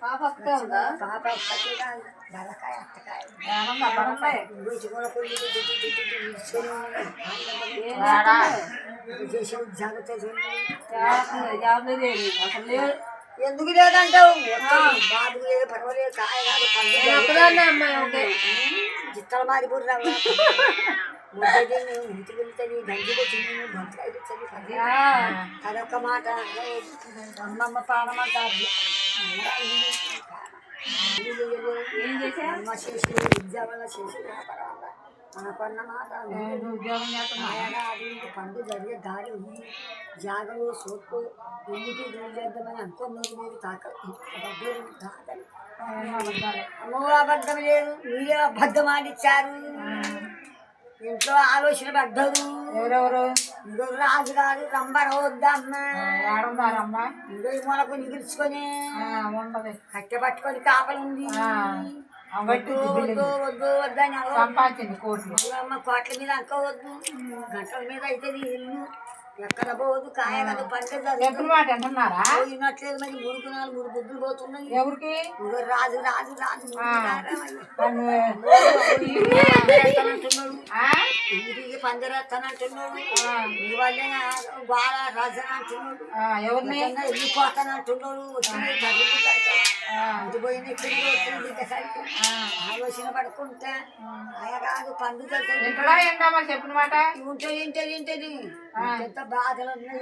పాప బలకాయ అత్తకాయ చేసి జాగ్రత్త ఎందుకు లేదంటావు బాబు లేదు పర్వాలేదు కాయ కాదు పండు చిత్తల మారిపోరు ఇంటి వెళ్తుంది గంజి వచ్చింది గంటలు అయిపోతుంది అదొక్క మాట అమ్మమ్మ పాడమాట అమ్మ చేసి ఉద్యోగంలో చేసి మనకున్న మాట ఉద్యోగం మాయగా అది పండు జరిగే దారి ఉంది జాగలు సోపు ఎన్నిటి చేద్దామని అనుకున్నది మీరు అమ్మో అబద్ధం లేదు మీరే అబద్ధం ఆడిచ్చారు ఇంట్లో ఆలోచన పడ్డదు ఎవరెవరు రాజుగారు రంబరవద్దమ్మా ఇంకో మొలకు నిగుల్చుకొని కట్టె పట్టుకొని కాపలుంది వద్దు వద్దు వద్దని సంపాదించింది కోట్ల మీద అనుకోవద్దు గంటల మీద అవుతుంది ఇల్లు ఎక్కడ పోదు కాయ కదా పంటట్లేదు మరి 3 బుద్ధులు పోతున్నాయి ఎవరికి రాజు రాజు రాజు ఇంటికి పందిరేస్తానంటున్నాడు ఈ వల్లే బాగా రజన అంటున్నాడు ఎవరిని వెళ్ళిపోతానంటున్నాడు వచ్చింది ఇంటి పోయిన ఇక్కడికి వచ్చింది ఆలోచన పడుకుంటా ఆయా కాదు పండు చెప్పిన మాట ఉంటే ఏంటది ఏంటది ఎంత బాధలు ఉన్నాయి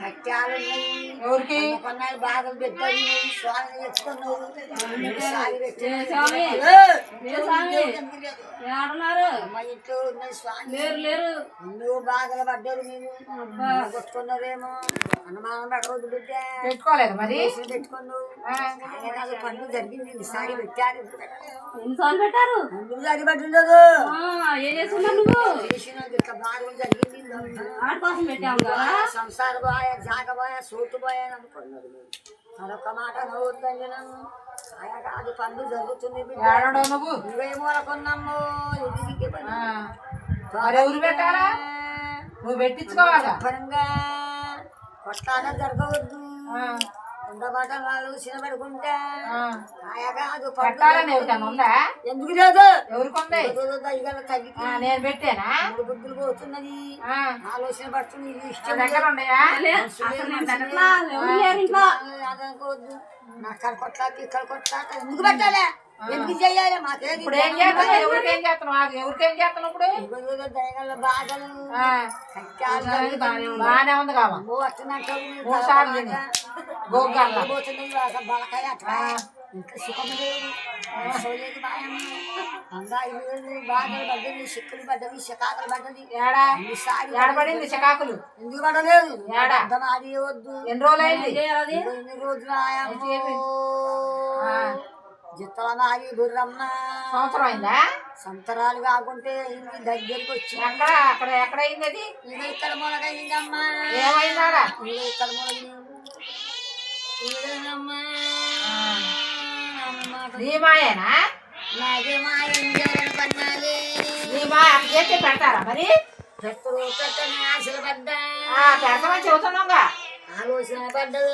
కట్టాలు ఉన్నాయి ఎవరికి కొన్నాళ్ళు బాధలు పెట్టారు స్వామి తెచ్చుకున్నారు మా ఇంట్లో ఉన్న స్వామి ఎన్నో బాధలు పడ్డారు మీరు కొట్టుకున్నారేమో అనుమానం పడవద్దు బిడ్డ పెట్టుకోలేదు మరి పెట్టుకున్నావు పండుగ జరిగింది ఈసారి పెట్టారు పెట్టారు ముందు జరిగి పట్టుండదు చేసిన ఇట్లా బాధలు జరిగింది సంసార బాయ జాగ బాయ సోటు బాయ అని అనుకున్నారు మరొక మాట నవ్వుద్దండి నన్ను ఆయా కాదు పండుగ జరుగుతుంది నువ్వేమో కొన్నాము నువ్వు పెట్టించుకోవాలి పరంగా కొట్టాన జరగవద్దు ఉండబాట ఆలోచన పడుకుంటా ఆయా కాదు ఎందుకు లేదు ఎవరికి తగ్గి నేను పెట్టానా బుద్ధులు పోతున్నది ఆలోచన పడుతుంది ఇష్టం అదనుకోవద్దు నాకు కొట్లా ఇక్కడ కొట్లా ఎందుకు పెట్టాలి ఎందుకు చెయ్యాలి మాకేం ఎవరికేం చేస్తున్నావు ఇప్పుడు దయగల బాధలు బాగానే ఉంది బలకాయ ఇంకా సుఖము లేదు బాధలు పడ్డది సిక్కులు పడ్డది శకాకులు పడ్డది ఏడబడింది శకాకులు ఎందుకు పడలేదు అది వద్దు ఎన్ని రోజులు జిత్తల మారి బుర్రమ్మ సంవత్సరం అయిందా సంవత్సరాలు కాకుంటే దగ్గరికి వచ్చి అక్కడ ఎక్కడ అయింది అది ఇది ఇక్కడ మొలకైందమ్మా ఏమైందా ఇది ఇక్కడ మొలకైందమ్మా నీ మాయేనా నాకే మాయ పన్నాలి నీ మాయ చేస్తే పెడతారా మరి పెట్టని ఆశలు పడ్డా పెడతామని చెబుతున్నావుగా ఆలోచన పడ్డది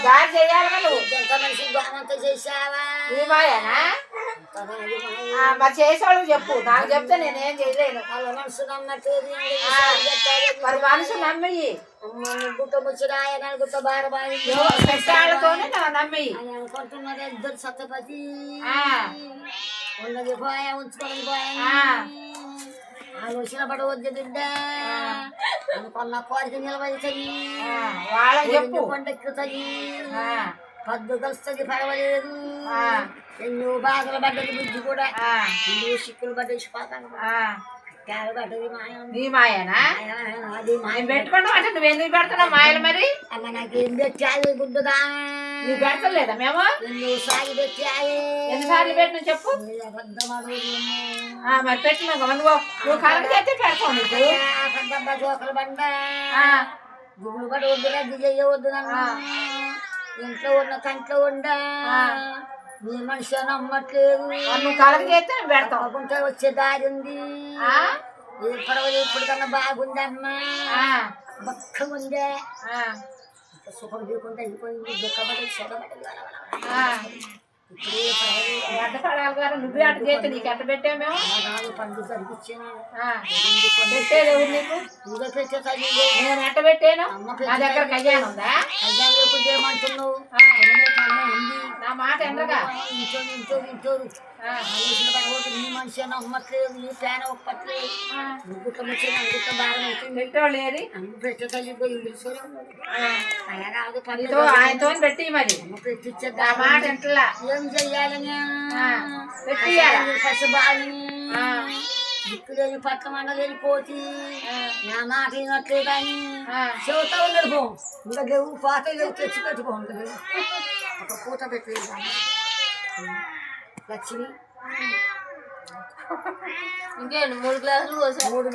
దారి చేయాలి ఎంత మనిషి దానంతా చేసావా నీ మాయేనా మరి చేసేవాళ్ళు చెప్పు నాకు చెప్తే నేనేం చేయలేను మనసు నమ్మట్టు మరి మనసు నమ్మయి గుట్ట ముచ్చుడాయ గుట్ట బారబాయితోనే నమ్మయి అని అనుకుంటున్నారు ఇద్దరు సత్తపతి ఉన్నది పోయా ఉంచుకోవడం పోయా ఆలోచన పడవద్దు బిడ్డ అనుకున్న కోరిక నిలబడుతుంది వాళ్ళకి చెప్పు కొండెక్కుతుంది పద్దు కలుస్తుంది పర్వాలేదు ఎన్నో బాధలు పడ్డది బుద్ధి కూడా ఎన్నో సిక్కులు పడ్డది పడ్డది నీ మాయనా అది మాయ పెట్టుకుంటాం అంటే నువ్వు ఎందుకు పెడుతున్నావు మాయలు మరి అమ్మ నాకేం పెట్టాలి గుడ్డుదా నువ్వు పెడతలేదా మేము ఎన్నో సార్లు పెట్టాలి ఎన్నిసార్లు పెట్టిన చెప్పు మరి పెట్టినా నువ్వు కలగ చేస్తే పెడతావు నీకు జోకలు బండ గుడ్లు పడి వద్దురా దిగయ్యవద్దు నన్ను ఇంట్లో ఉన్న కంట్లో ఉండా నీ మనిషి నమ్మట్లేదు నువ్వు కలగ చేస్తే పెడతావు అనుకుంటే వచ్చే దారి ఉంది పడవలు ఇప్పుడు కన్నా బాగుంది అమ్మా బక్క ఉందే సుఖం లేకుండా అయిపోయింది దుఃఖపడి శోధపడి పడాలి గారు నువ్వే అటు చేస్తే నీకు ఎట్ట పెట్టావు మేము పండు జరిపించాను పెట్టేది ఎవరు నీకు నేను ఎట్ట పెట్టాను నా దగ్గర కళ్యాణం ఉందా కళ్యాణం లేకుంటే ఏమంటున్నావు నా మాట ఎండగా ఇంటో నీ మనిషి అని అమ్మట్లేదు నీ ప్లాన్ ఒప్పట్లేదు నువ్వు మంచిగా అందుకు భారం అవుతుంది పెట్టోళ్ళేది పెట్టే తల్లి ఆయనతో పెట్టి మరి పెట్టించేద్దా నా మాట ఎంటలా ఏం చెయ్యాలని పెట్టియాలి పసిబాలని దిక్కులేని పక్క మండలేని పోతి నా మాట వినట్లే కానీ చెబుతా ఉన్నాడు పో ఇంకా లేవు పాత లేవు తెచ్చి పెట్టుకోండి ఒక పూట పెట్టలేదు లక్ష్మి ఇంకేంటి 3 గ్లాసులు 3